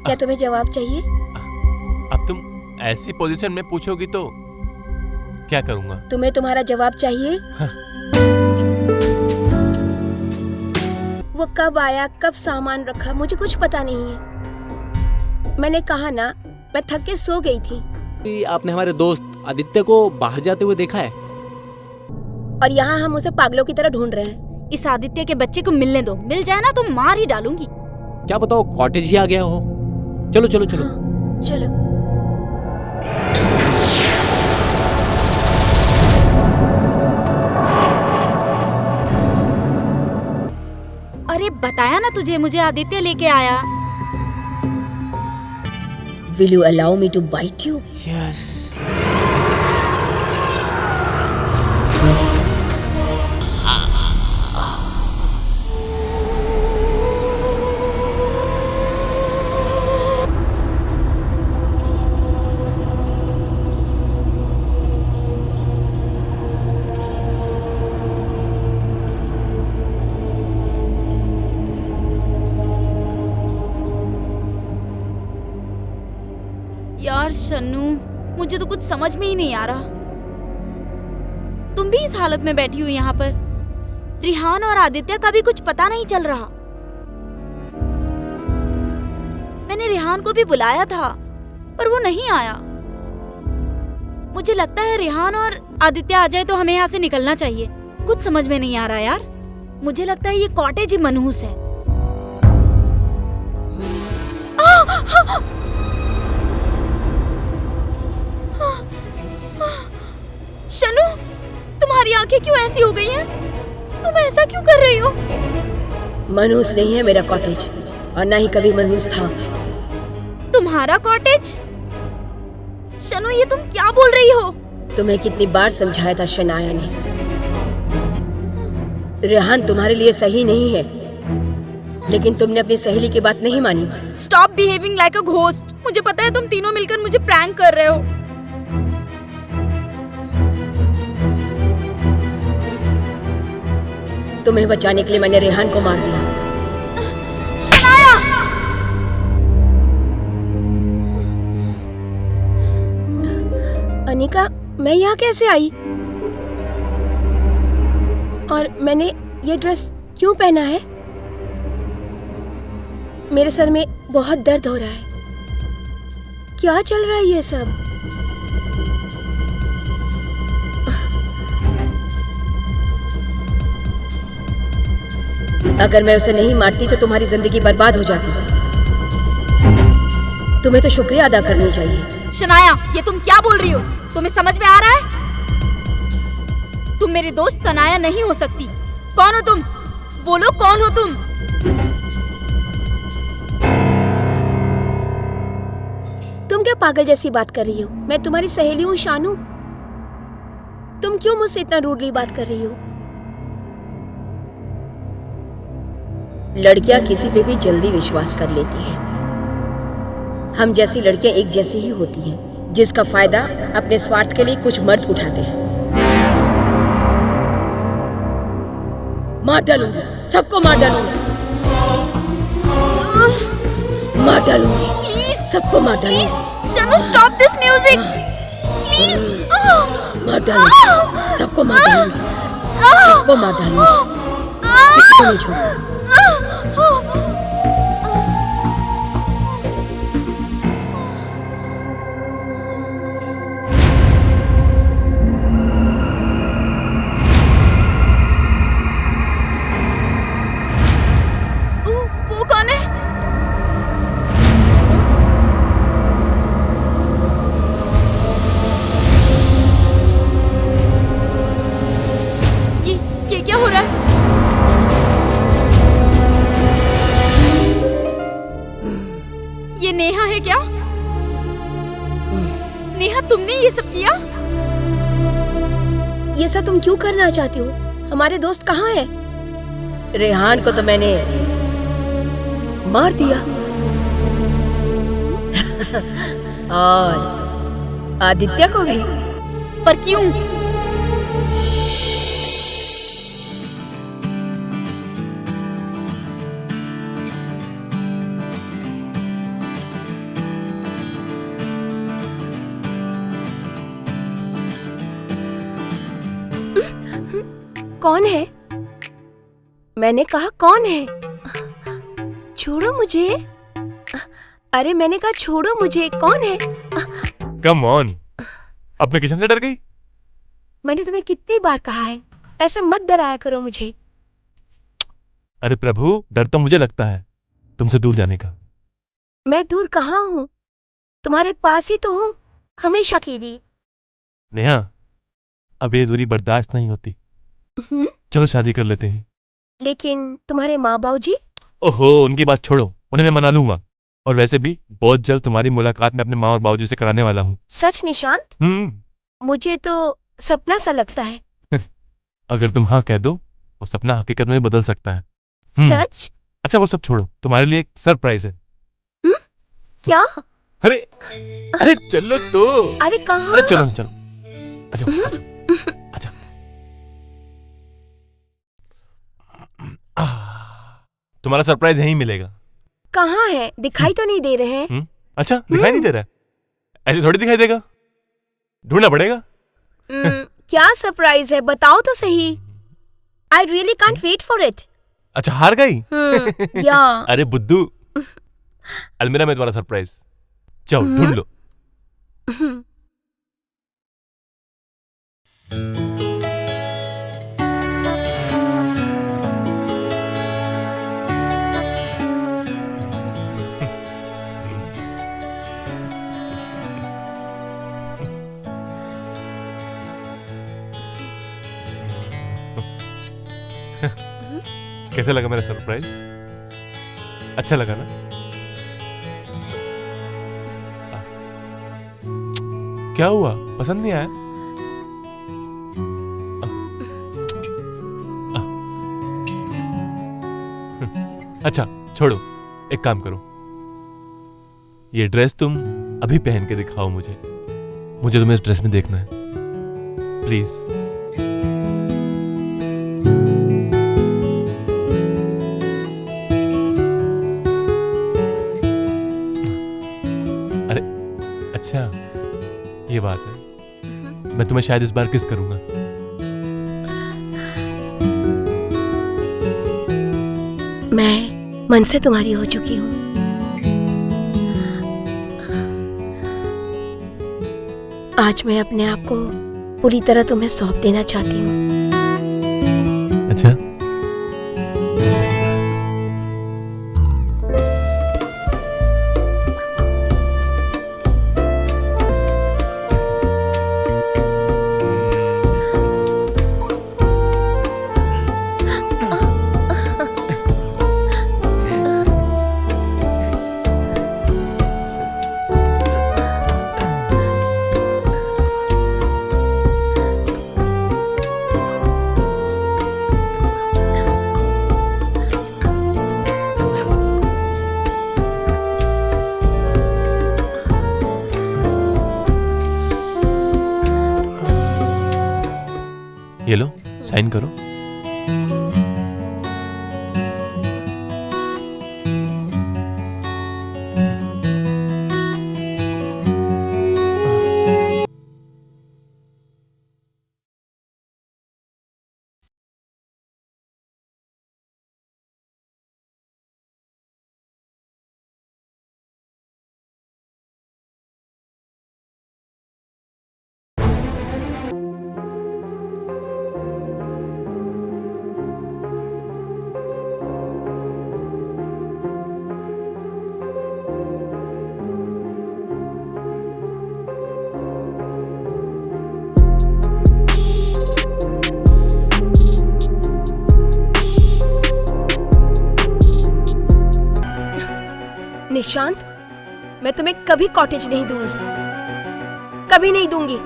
क्या तुम्हें जवाब चाहिए? अब तुम ऐसी पोजीशन में पूछोगी तो क्या करूंगा? तुम्हें तुम्हारा जवाब चाहिए? वो कब आया, कब सामान रखा, मुझे कुछ पता नहीं है। मैंने कहा ना, मैं थक के सो गई थी। आपने हमारे दोस्त आदित्य को बाहर जाते हुए देखा है? और यहाँ हम उसे पागलों की तरह ढूंढ रहे हैं। इस आदित्य के बच्चे को मिलने दो, मिल जाए ना तो मार ही डालूंगी। क्या पता वो कॉटेज ही आ गया हो। चलो चलो चलो। हाँ, चलो। अरे बताया ना तुझे, मुझे आदित्य लेके आया। Will you allow me to bite you? Yes. यार शन्नू, मुझे तो कुछ समझ में ही नहीं आ रहा। तुम भी इस हालत में बैठी हुई यहाँ पर। रिहान और आदित्य का भी कुछ पता नहीं चल रहा। मैंने रिहान को भी बुलाया था पर वो नहीं आया। मुझे लगता है रिहान और आदित्य आ जाए तो हमें यहाँ से निकलना चाहिए। कुछ समझ में नहीं आ रहा यार। मुझे लगता है ये कॉटेज ही मनहूस है। शनु, तुम्हारी आंखें क्यों ऐसी हो गई हैं? तुम ऐसा क्यों कर रही हो? मनहूस नहीं है मेरा कॉटेज, और ना ही कभी मनहूस था। तुम्हारा कॉटेज? शनु, ये तुम क्या बोल रही हो? तुम्हें कितनी बार समझाया था शनाया ने, रेहान तुम्हारे लिए सही नहीं है, लेकिन तुमने अपनी सहेली की बात नहीं मानी। Stop behaving like a ghost. मुझे पता है तुम तीनों मिलकर मुझे प्रैंक कर रहे हो। तुम्हें बचाने के लिए मैंने रेहान को मार दिया। शनाया! अनिका, मैं यहाँ कैसे आई? और मैंने ये ड्रेस क्यों पहना है? मेरे सर में बहुत दर्द हो रहा है। क्या चल रहा है ये सब? अगर मैं उसे नहीं मारती तो तुम्हारी जिंदगी बर्बाद हो जाती। तुम्हें तो शुक्रिया अदा करनी चाहिए। शनाया, ये तुम क्या बोल रही हो? तुम्हें समझ में आ रहा है? तुम मेरी दोस्त तनाया नहीं हो सकती। कौन हो तुम? बोलो, कौन हो तुम? तुम क्या पागल जैसी बात कर रही हो? मैं तुम्हारी सहेली हूँ शानू। तुम क्यों मुझसे इतना रूडली बात कर रही हो? लड़कियां किसी पे भी जल्दी विश्वास कर लेती हैं। हम जैसी लड़कियां एक जैसी ही होती हैं, जिसका फायदा अपने स्वार्थ के लिए कुछ मर्द उठाते हैं। मार डालूंगी, सबको मार डालूंगी, मार डालूंगी, प्लीज सबको मार डालूंगी। शनु, स्टॉप दिस म्यूजिक प्लीज। मार डालूंगी, सबको मार डालूंगी, सबको मार डालूंगी, किसी को नहीं छोड़ूंगी। वो कौन है? ये क्या हो रहा है? ये नेहा है क्या? नेहा, तुमने ये सब किया? ये सब तुम क्यों करना चाहती हो? हमारे दोस्त कहाँ है? रेहान को तो मैंने मार दिया और आदित्य को भी। पर क्यों? कौन है? मैंने कहा कौन है? छोड़ो मुझे। अरे मैंने कहा छोड़ो मुझे, कौन है? कम ऑन, अपने किचन से डर गई? मैंने तुम्हें कितनी बार कहा है, ऐसे मत डराया करो मुझे। अरे प्रभु, डर तो मुझे लगता है तुमसे दूर जाने का। मैं दूर कहाँ हूँ, तुम्हारे पास ही तो हूँ, हमेशा के लिए। नेहा, अब ये दूरी बर्दाश्त नहीं होती। चलो शादी कर लेते हैं। लेकिन तुम्हारे माँ बाबू जी? ओहो, उनकी बात छोड़ो, उन्हें मैं मना लूंगा। और वैसे भी बहुत जल्द तुम्हारी मुलाकात मैं अपने माँ और बाबूजी से कराने वाला हूँ। सच निशांत? मुझे तो सपना सा लगता है। अगर तुम हाँ कह दो, वो सपना हकीकत में बदल सकता है। सच? अच्छा वो सब छोड़ो, तुम्हारे लिए एक सरप्राइज है। क्या? अरे अरे चलो तो। अरे कहाँ? अरे चलो चलो, आजा आजा। तुम्हारा सरप्राइज यहीं मिलेगा। कहाँ है? दिखाई तो नहीं दे रहे हैं। अच्छा दिखाई नहीं दे रहा है? ऐसे थोड़ी दिखाई देगा, ढूंढना पड़ेगा। क्या सरप्राइज है, बताओ तो सही। I really can't wait for it. अच्छा हार गई? या अरे बुद्धू, अलमीरा में तुम्हारा सरप्राइज, जाओ ढूंढ लो। कैसे लगा मेरा सरप्राइज? अच्छा लगा ना? क्या हुआ, पसंद नहीं आया? अच्छा छोड़ो, एक काम करो, ये ड्रेस तुम अभी पहन के दिखाओ मुझे तुम्हें इस ड्रेस में देखना है, प्लीज। अरे अच्छा ये बात है, मैं तुम्हें शायद इस बार किस करूंगा। मैं मन से तुम्हारी हो चुकी हूँ। आज मैं अपने आप को पूरी तरह तुम्हें सौंप देना चाहती हूँ। अच्छा ये लो, साइन करो। निशांत, मैं तुम्हें कभी कॉटेज नहीं दूंगी, कभी नहीं दूंगी।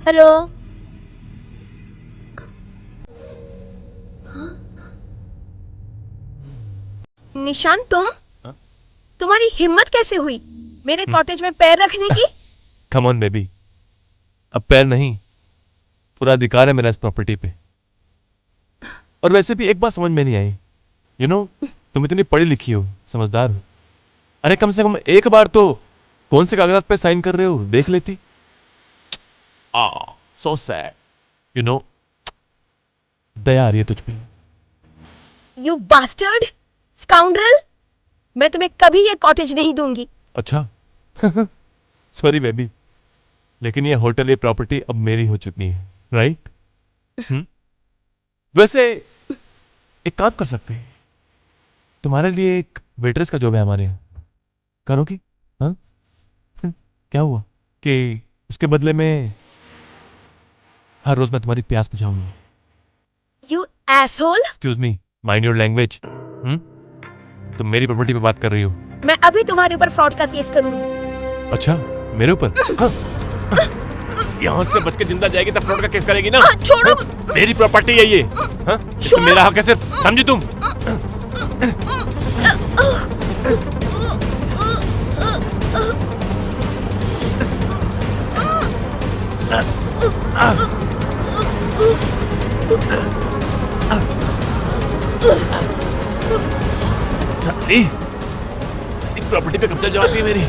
हेलो। निशांत, तुम्हारी हिम्मत कैसे हुई मेरे कॉटेज में पैर रखने की? कम ऑन बेबी, अब पैर नहीं, पूरा अधिकार है मेरा इस प्रॉपर्टी पे। और वैसे भी एक बात समझ में नहीं आई, यू नो, तुम इतनी पढ़ी लिखी हो, समझदार हो, अरे कम से कम एक बार तो कौन से कागजात पे साइन कर रहे हो देख लेती। सो सैड, यू नो, दया आ रही है तुझ पे। यू बास्टर्ड, स्काउंड्रल, मैं तुम्हें कभी ये कॉटेज नहीं दूंगी। अच्छा सॉरी बेबी, लेकिन ये होटल, ये प्रॉपर्टी अब मेरी हो चुकी है, राइट? वैसे एक काम कर सकते हैं, तुम्हारे लिए एक वेट्रेस का जॉब है हमारे यहाँ, करोगी? हाँ? क्या हुआ कि उसके बदले में हर रोज मैं तुम्हारी प्यास बुझाऊंगी। You asshole. Excuse me, mind your language. तुम मेरी प्रॉपर्टी पे बात कर रही हो। मैं अभी तुम्हारे ऊपर फ्रॉड का केस करूंगी। अच्छा, मेरे ऊपर? यहाँ से बच के जिंदा जाएगी तब फ्रॉड का केस करेगी ना? छोड़ो। मेरी प्रॉपर्टी है ये, हाँ? इसमें मेरा हक है सिर्फ, समझी तुम? साली, एक प्रॉपर्टी पे कब्जा जमाती है मेरी।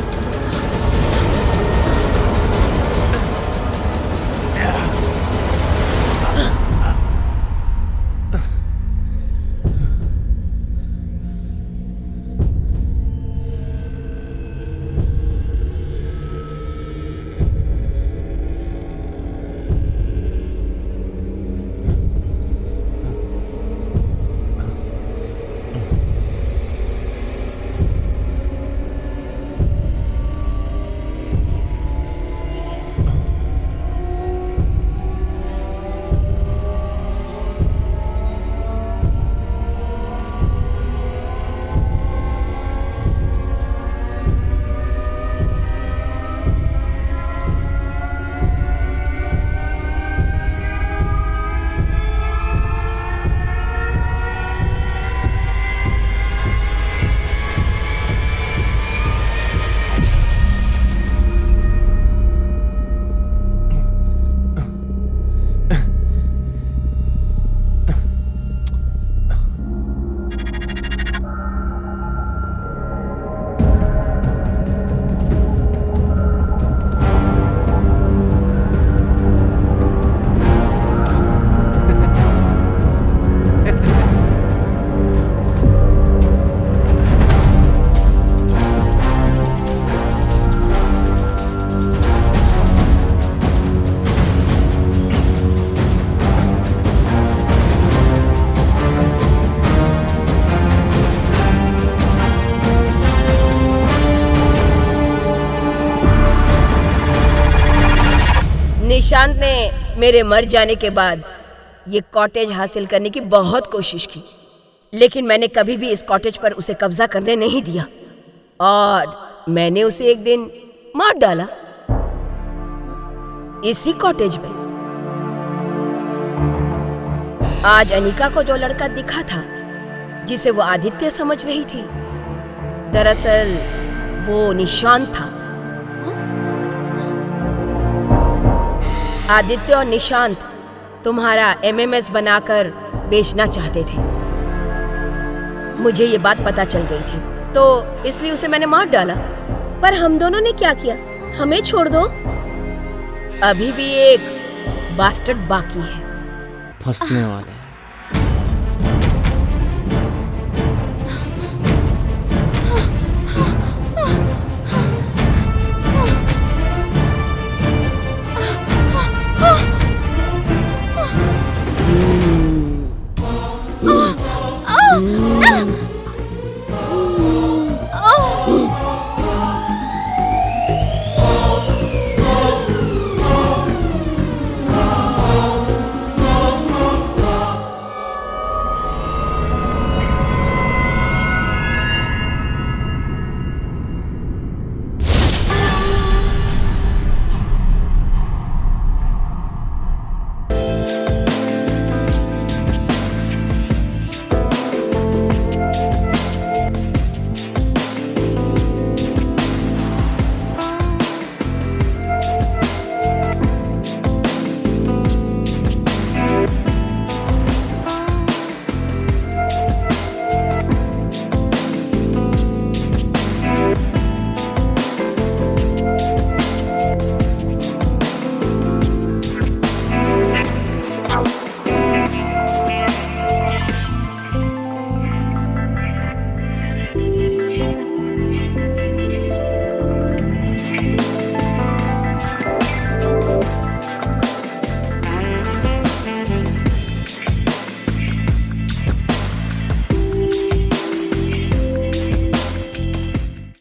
निशांत ने मेरे मर जाने के बाद ये कॉटेज हासिल करने की बहुत कोशिश की, लेकिन मैंने कभी भी इस कॉटेज पर उसे कब्जा करने नहीं दिया और मैंने उसे एक दिन मार डाला इसी कॉटेज में। आज अनिका को जो लड़का दिखा था, जिसे वो आदित्य समझ रही थी, दरअसल वो निशांत था। आदित्य और निशांत तुम्हारा एमएमएस बनाकर बेचना चाहते थे। मुझे ये बात पता चल गई थी, तो इसलिए उसे मैंने मार डाला। पर हम दोनों ने क्या किया? हमें छोड़ दो, अभी भी एक बास्टर्ड बाकी है। फंसने वाले।